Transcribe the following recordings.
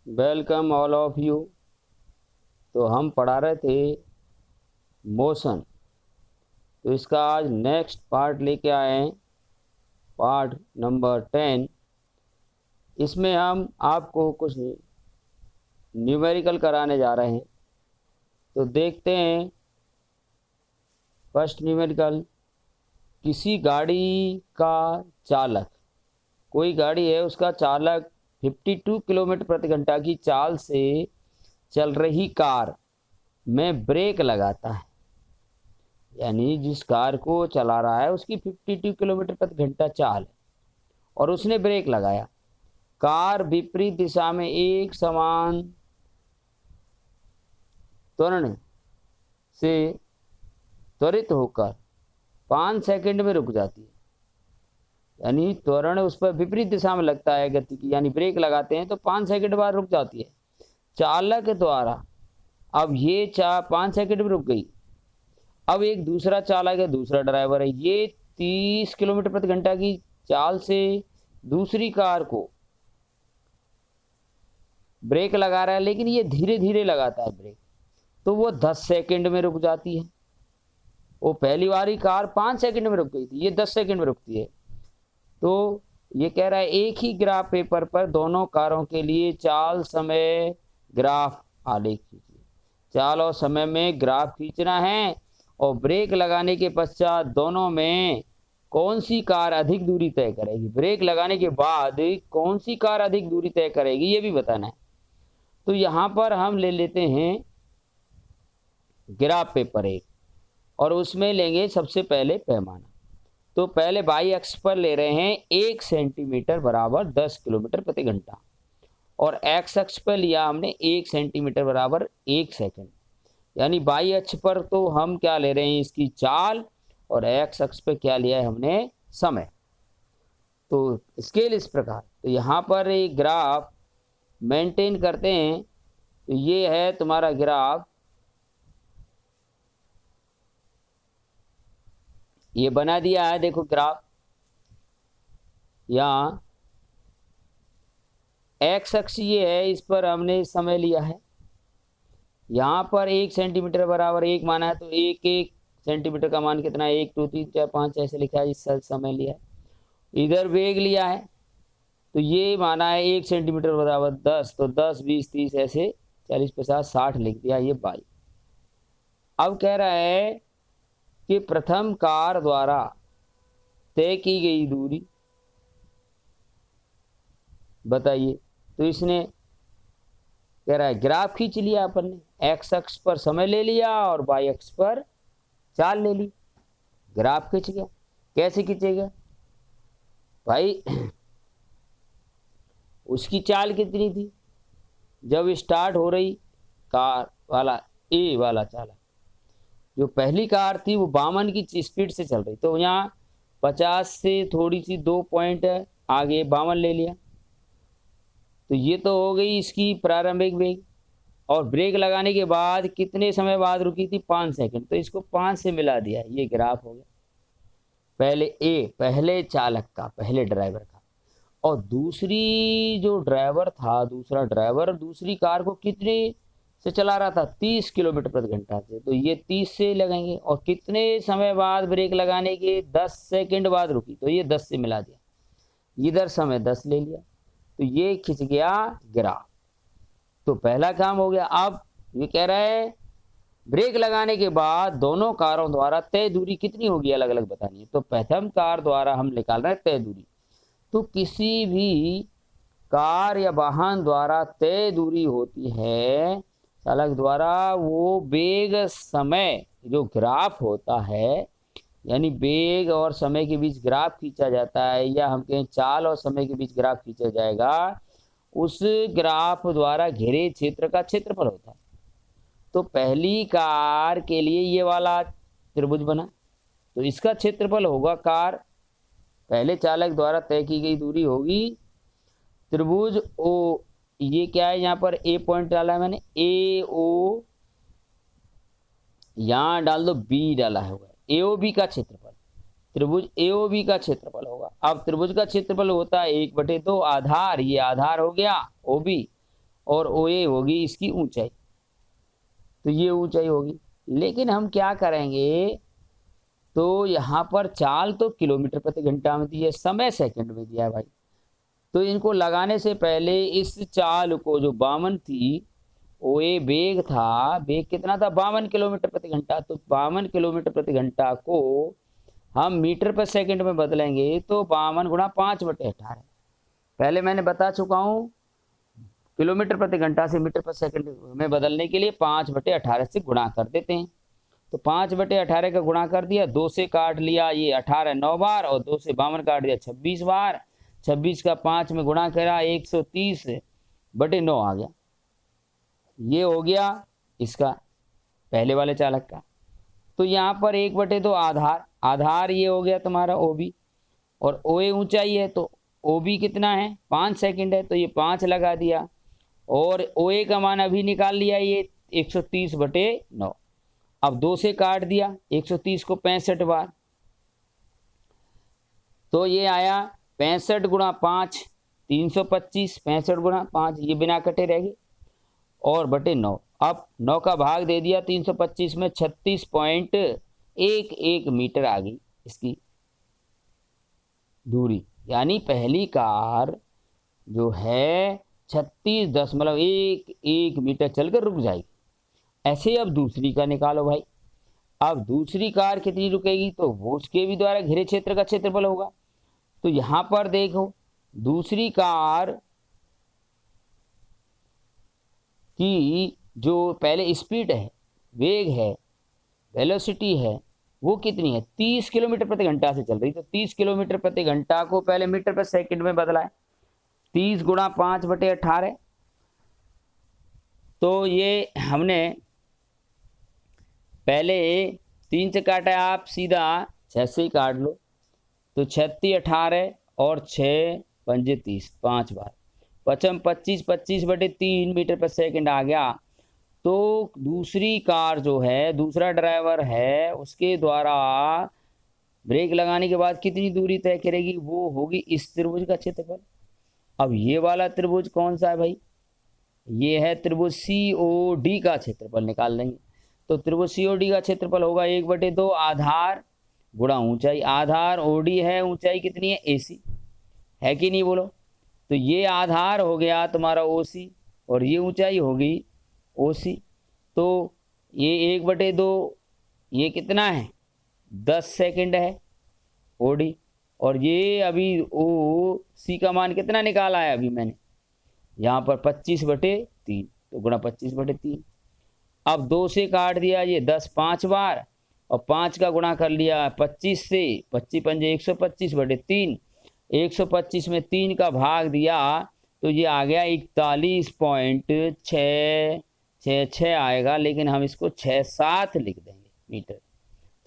Welcome all of you. तो हम पढ़ा रहे थे मोशन। तो इसका आज नेक्स्ट पार्ट लेके आए हैं, पार्ट नंबर 10। इसमें हम आपको कुछ न्यूमेरिकल कराने जा रहे हैं। तो देखते हैं। फर्स्ट न्यूमेरिकल, किसी गाड़ी का चालक, कोई गाड़ी है, उसका चालक 52 किलोमीटर प्रति घंटा की चाल से चल रही कार में ब्रेक लगाता है। यानी जिस कार को चला रहा है उसकी 52 किलोमीटर प्रति घंटा चाल है और उसने ब्रेक लगाया। कार विपरीत दिशा में एक समान त्वरण से त्वरित होकर 5 सेकंड में रुक जाती है। यानी त्वरण उस पर विपरीत दिशा में लगता है गति की, यानी ब्रेक लगाते हैं तो 5 सेकंड बाद रुक जाती है चालक द्वारा। अब ये 5 सेकंड में रुक गई। अब एक दूसरा चालक है, दूसरा ड्राइवर है, ये 30 किलोमीटर प्रति घंटा की चाल से दूसरी कार को ब्रेक लगा रहा है, लेकिन ये धीरे धीरे लगाता है ब्रेक, तो वो 10 सेकंड में रुक जाती है। वो पहली वाली कार 5 सेकंड में रुक गई थी, ये 10 सेकंड में रुकती है। तो ये कह रहा है एक ही ग्राफ पेपर पर दोनों कारों के लिए चाल समय ग्राफ आलेख कीजिए। चाल और समय में ग्राफ खींचना है और ब्रेक लगाने के पश्चात दोनों में कौन सी कार अधिक दूरी तय करेगी, ब्रेक लगाने के बाद कौन सी कार अधिक दूरी तय करेगी, ये भी बताना है। तो यहाँ पर हम ले लेते हैं ग्राफ पेपर एक और उसमें लेंगे सबसे पहले पैमाना। तो पहले बाई अक्ष पर ले रहे हैं 1 सेंटीमीटर बराबर 10 किलोमीटर प्रति घंटा और एक्स अक्ष पर लिया हमने 1 सेंटीमीटर बराबर 1 सेकंड। यानी बाई अक्ष पर तो हम क्या ले रहे हैं, इसकी चाल, और एक्स अक्ष पर क्या लिया है हमने, समय। तो स्केल इस प्रकार। तो यहाँ पर एक ग्राफ मेंटेन करते हैं। तो ये है तुम्हारा ग्राफ, ये बना दिया है, देखो ग्राफ। यहाँ एक्स अक्ष ये है, इस पर हमने समय लिया है। यहाँ पर 1 सेंटीमीटर बराबर 1 माना है, तो 1 सेंटीमीटर का मान कितना है, 1 2 3 4 5 ऐसे लिखा है, इस समय लिया है। इधर वेग लिया है, तो ये माना है 1 सेंटीमीटर बराबर 10, तो 10 20 30 ऐसे 40 50 60 लिख दिया, ये 22। अब कह रहा है कि प्रथम कार द्वारा तय की गई दूरी बताइए। तो इसने कह रहा है ग्राफ खींच लिया अपन ने, एक्स अक्ष पर समय ले लिया और वाई अक्ष पर चाल ले ली, ग्राफ खींच गया। कैसे खींचेगा भाई, उसकी चाल कितनी थी जब स्टार्ट हो रही कार वाला, ए वाला चालक, जो पहली कार थी वो 52 की स्पीड से चल रही, तो यहाँ 50 से थोड़ी सी 2 पॉइंट आगे 52 ले लिया। तो ये तो हो गई इसकी प्रारंभिक वेग, और ब्रेक लगाने के बाद कितने समय बाद रुकी थी, 5 सेकंड, तो इसको 5 से मिला दिया, ये ग्राफ हो गया। पहले पहले चालक का, पहले ड्राइवर का, और दूसरी जो ड्राइवर था, दूसरा ड्राइवर दूसरी कार को कितने से चला रहा था, 30 किलोमीटर प्रति घंटा से, तो ये 30 से लगेंगे। और कितने समय बाद ब्रेक लगाने के, 10 सेकंड बाद रुकी, तो ये 10 से मिला दिया, इधर समय 10 ले लिया, तो ये खिंच गया ग्राफ। तो पहला काम हो गया। अब ये कह रहा है ब्रेक लगाने के बाद दोनों कारों द्वारा तय दूरी कितनी होगी, अलग अलग बतानी है। तो प्रथम कार द्वारा हम निकाल रहे हैं तय दूरी। तो किसी भी कार या वाहन द्वारा तय दूरी होती है चालक द्वारा, वो वेग समय जो ग्राफ होता है, यानी वेग और समय के बीच ग्राफ खींचा जाता है, या हम कहें चाल और समय के बीच ग्राफ खींचा जाएगा, उस ग्राफ द्वारा घेरे क्षेत्र का क्षेत्रफल होता है। तो पहली कार के लिए ये वाला त्रिभुज बना, तो इसका क्षेत्रफल होगा, कार पहले चालक द्वारा तय की गई दूरी होगी त्रिभुज ओ, ये क्या है, यहाँ पर ए पॉइंट डाला है मैंने, ए ओ, यहां डाल दो बी डाला है, एओबी का क्षेत्रफल, त्रिभुज एओबी का क्षेत्रफल होगा। अब त्रिभुज का क्षेत्रफल होता है 1/2 आधार, ये आधार हो गया ओबी, और OA होगी इसकी ऊंचाई, तो ये ऊंचाई होगी। लेकिन हम क्या करेंगे, तो यहाँ पर चाल तो किलोमीटर प्रति घंटा में दी है, समय सेकंड में दिया है भाई। तो इनको लगाने से पहले इस चाल को, जो 52 थी, OA वेग था, वेग कितना था 52 किलोमीटर प्रति घंटा, तो 52 किलोमीटर प्रति घंटा को हम मीटर पर सेकंड में बदलेंगे तो 52 गुणा 5/18। पहले मैंने बता चुका हूँ, किलोमीटर प्रति घंटा से मीटर पर सेकंड में बदलने के लिए 5/18 से गुणा कर देते हैं। तो 5/18 का गुणा कर दिया, 2 से काट लिया, ये 18 9 बार, और 2 से 52 काट दिया 26 बार, 26 का 5 में गुणा करा 130/9 आ गया। ये हो गया इसका पहले वाले चालक का। तो यहाँ पर 1/2 आधार, आधार ये हो गया तुम्हारा OB, और OA ऊंचाई है, तो OB कितना है 5 सेकंड है, तो ये 5 लगा दिया, और OA का मान अभी निकाल लिया, ये 130/9। अब 2 से काट दिया 130 को 65 बार, तो ये आया 65 गुणा 5 325, 65 गुणा 5 ये बिना कटे रहेगी, और बटे 9। अब 9 का भाग दे दिया 325 में, 36.11 मीटर आ गई इसकी दूरी। यानी पहली कार जो है 36.11 मीटर चलकर रुक जाएगी। ऐसे अब दूसरी का निकालो भाई। अब दूसरी कार कितनी रुकेगी, तो वो उसके भी द्वारा घिरे क्षेत्र का क्षेत्रफल होगा। तो यहां पर देखो, दूसरी कार की जो पहले स्पीड है, वेग है, वेलोसिटी है, वो कितनी है 30 किलोमीटर प्रति घंटा से चल रही। तो 30 किलोमीटर प्रति घंटा को पहले मीटर पर सेकंड में बदला है, 30 गुणा 5/18। तो ये हमने पहले 3 से काटा, आप सीधा 6 से ही काट लो, तो 36 18 और 6 पंजे 30, 5 बार, 55 25 25/3 मीटर पर सेकंड आ गया। तो दूसरी कार जो है, दूसरा ड्राइवर है, उसके द्वारा ब्रेक लगाने के बाद कितनी दूरी तय करेगी, वो होगी इस त्रिभुज का क्षेत्रफल। अब ये वाला त्रिभुज कौन सा है भाई, ये है त्रिभुज COD का क्षेत्रफल निकाल लेंगे। तो त्रिभुज COD का क्षेत्रफल होगा 1/2 आधार गुणा ऊंचाई। आधार OD है, ऊंचाई कितनी है AC है कि नहीं बोलो। तो ये आधार हो गया तुम्हारा OC, और ये ऊंचाई होगी OC। तो ये 1/2, ये कितना है 10 सेकंड है OD, और ये अभी OC का मान कितना निकाला है अभी मैंने यहाँ पर 25/3, तो गुणा 25/3। अब 2 से काट दिया, ये 10 5 बार, और 5 का गुणा कर लिया 25 से, 25 पंजे 125/3, 125 में 3 का भाग दिया, तो ये आ गया 41.666 आएगा, लेकिन हम इसको 67 लिख देंगे मीटर।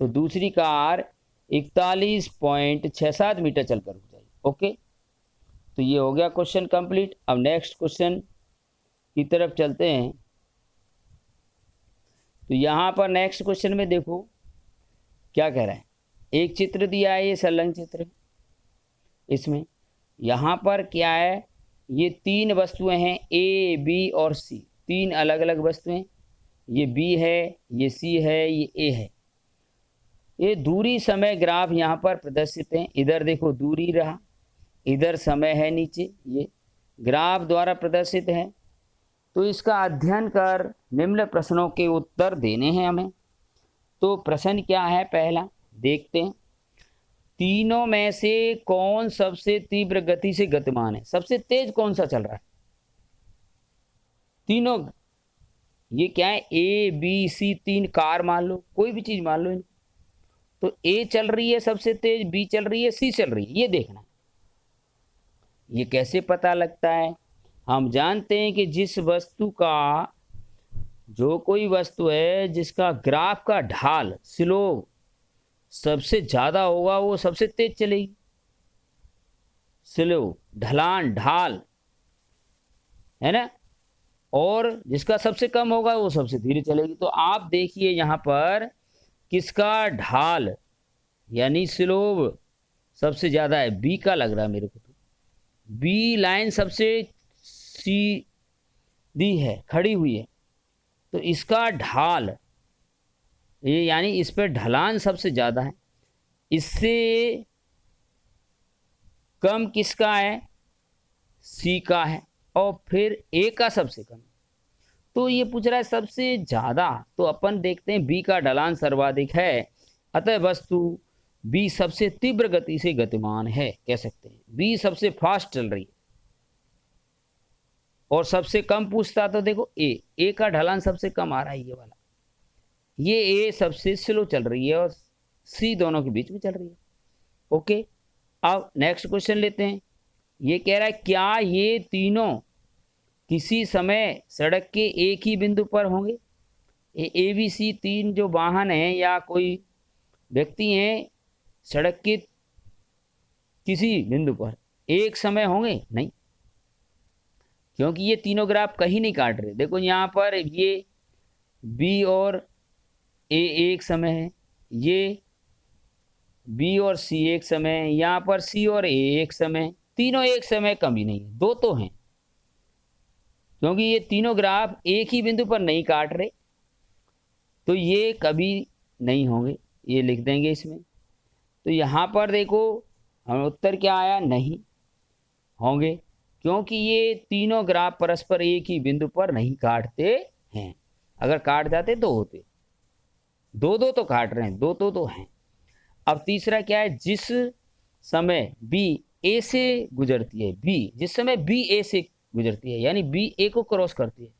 तो दूसरी कार 41.67 मीटर चलकर रुक जाएगी। ओके, तो ये हो गया क्वेश्चन कंप्लीट। अब नेक्स्ट क्वेश्चन की तरफ चलते हैं। तो यहाँ पर नेक्स्ट क्वेश्चन में देखो क्या कह रहा है। एक चित्र दिया है, ये संलग्न चित्र। इसमें यहाँ पर क्या है, ये 3 वस्तुएं हैं A, B और C, 3 अलग अलग वस्तुएं। ये B है, ये C है, ये A है। ये दूरी समय ग्राफ यहाँ पर प्रदर्शित है। इधर देखो दूरी रहा, इधर समय है नीचे, ये ग्राफ द्वारा प्रदर्शित है। तो इसका अध्ययन कर निम्न प्रश्नों के उत्तर देने हैं हमें। तो प्रश्न क्या है, पहला देखते हैं, तीनों में से कौन सबसे तीव्र गति से गतिमान है, सबसे तेज कौन सा चल रहा है। तीनों ये क्या है, A, B, C, 3 कार मान लो, कोई भी चीज मान लो। तो A चल रही है सबसे तेज, B चल रही है, C चल रही है, ये देखना। ये कैसे पता लगता है, हम जानते हैं कि जिस वस्तु का, जो कोई वस्तु है जिसका ग्राफ का ढाल स्लोप सबसे ज्यादा होगा वो सबसे तेज चलेगी। स्लोप ढलान ढाल है ना, और जिसका सबसे कम होगा वो सबसे धीरे चलेगी। तो आप देखिए यहाँ पर किसका ढाल यानी स्लोप सबसे ज्यादा है, B का लग रहा है मेरे को। तो B लाइन सबसे, C दी है, खड़ी हुई है, तो इसका ढाल ये यानी इस पर ढलान सबसे ज़्यादा है, इससे कम किसका है, सी का है, और फिर ए का सबसे कम। तो ये पूछ रहा है सबसे ज़्यादा, तो अपन देखते हैं बी का ढलान सर्वाधिक है, अतः वस्तु बी सबसे तीव्र गति से गतिमान है, कह सकते हैं बी सबसे फास्ट चल रही है। और सबसे कम पूछता तो देखो ए का ढलान सबसे कम आ रहा है, ये वाला, ये ए सबसे स्लो चल रही है और सी दोनों के बीच में चल रही है। ओके, अब नेक्स्ट क्वेश्चन लेते हैं। ये कह रहा है क्या ये तीनों किसी समय सड़क के एक ही बिंदु पर होंगे। ए बी सी तीन जो वाहन हैं या कोई व्यक्ति हैं सड़क के किसी बिंदु पर एक समय होंगे, नहीं, क्योंकि ये तीनों ग्राफ कहीं नहीं काट रहे। देखो यहाँ पर ये बी और ए एक समय है, ये बी और सी एक समय है, यहाँ पर सी और ए एक समय, तीनों एक समय कम ही नहीं है, दो तो हैं, क्योंकि ये तीनों ग्राफ एक ही बिंदु पर नहीं काट रहे, तो ये कभी नहीं होंगे, ये लिख देंगे इसमें। तो यहाँ पर देखो हम उत्तर क्या आया, नहीं होंगे, क्योंकि ये तीनों ग्राफ परस्पर एक ही बिंदु पर नहीं काटते हैं। अगर काट जाते तो होते, दो दो तो काट रहे हैं, दो तो हैं। अब तीसरा क्या है, जिस समय बी ए से गुजरती है, बी जिस समय बी ए से गुजरती है यानी बी ए को क्रॉस करती है,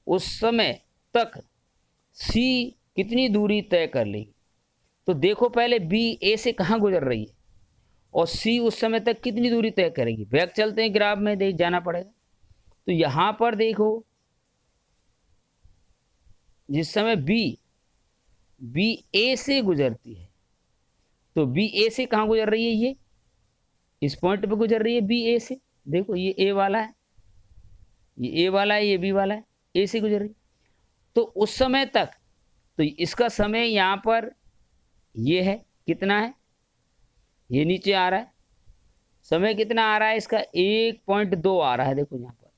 उस समय तक सी कितनी दूरी तय कर लेगी। तो देखो पहले बी ए से कहाँ गुजर रही है और सी उस समय तक कितनी दूरी तय करेगी। बैक चलते हैं ग्राफ में, देख जाना पड़ेगा। तो यहां पर देखो जिस समय बी ए से गुजरती है, तो बी ए से कहाँ गुजर रही है, ये इस पॉइंट पे गुजर रही है बी ए से। देखो ये ए वाला है, ये ए वाला है, ये बी वाला है, ए से गुजर रही है। तो उस समय तक, तो इसका समय यहाँ पर ये है, कितना है, ये नीचे आ रहा है, समय कितना आ रहा है इसका 1.2 आ रहा है। देखो यहाँ पर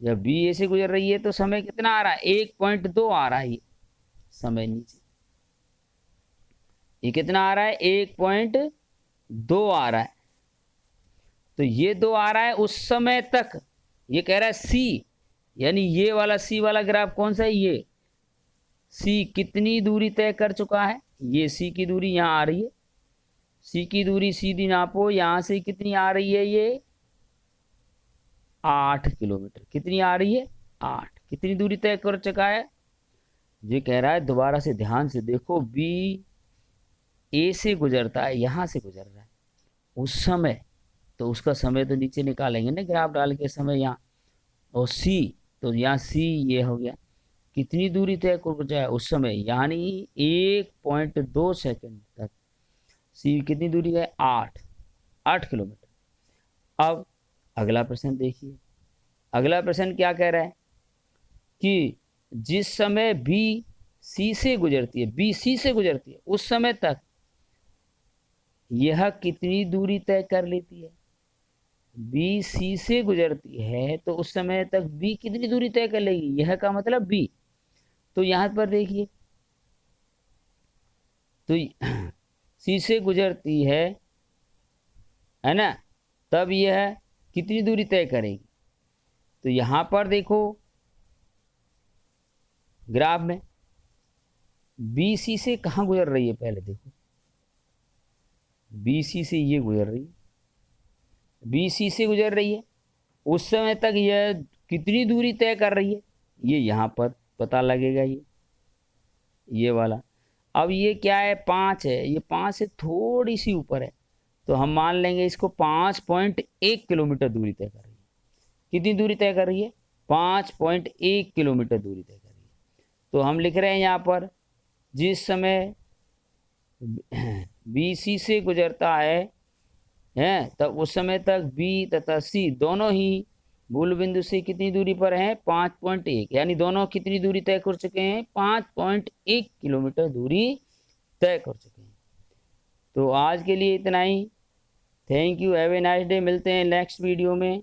जब बी ए से गुजर रही है तो समय कितना आ रहा है, 1.2 आ रहा है, ये समय नीचे ये कितना आ रहा है, 1.2 आ रहा है। तो ये 2 आ रहा है उस समय तक। ये कह रहा है सी, यानी ये वाला सी वाला ग्राफ कौन सा है, ये सी कितनी दूरी तय कर चुका है, ये सी की दूरी यहाँ आ रही है, सी की दूरी सीधी नापो, यहां से कितनी आ रही है, ये 8 किलोमीटर। कितनी आ रही है, 8। कितनी दूरी तय कर चुका है, ये कह रहा है, दोबारा से ध्यान से देखो, बी ए से गुजरता है, यहां से गुजर रहा है उस समय, तो उसका समय तो नीचे निकालेंगे ना ग्राफ डाल के समय यहाँ, और सी, तो यहाँ सी ये हो गया, कितनी दूरी तय कर जाए उस समय, यानी 1.2 सेकंड तक सी कितनी दूरी है, 8 किलोमीटर। अब अगला प्रश्न देखिए, अगला प्रश्न क्या कह रहा है कि जिस समय बी सी से गुजरती है, बी सी से गुजरती है, उस समय तक यह कितनी दूरी तय कर लेती है। बी सी से गुजरती है तो उस समय तक बी कितनी दूरी तय कर लेगी, यह का मतलब बी। तो यहां पर देखिए, तो सी से गुजरती है ना, तब यह कितनी दूरी तय करेगी। तो यहां पर देखो ग्राफ में बी सी से कहाँ गुजर रही है, पहले देखो बी सी से ये गुजर रही है, बी सी से गुजर रही है, उस समय तक यह कितनी दूरी तय कर रही है, ये यहाँ पर पता लगेगा, ये वाला। अब ये क्या है, 5 है, ये 5 से थोड़ी सी ऊपर है, तो हम मान लेंगे इसको 5.1 किलोमीटर दूरी तय कर रही है। कितनी दूरी तय कर रही है, 5.1 किलोमीटर दूरी तय कर रही है। तो हम लिख रहे हैं यहाँ पर जिस समय बी सी से गुजरता है तब उस समय तक बी तथा सी दोनों ही मूल बिंदु से कितनी दूरी पर हैं, 5.1, यानी दोनों कितनी दूरी तय कर चुके हैं, 5.1 किलोमीटर दूरी तय कर चुके हैं। तो आज के लिए इतना ही। Thank you, have a nice day. मिलते हैं नेक्स्ट वीडियो में।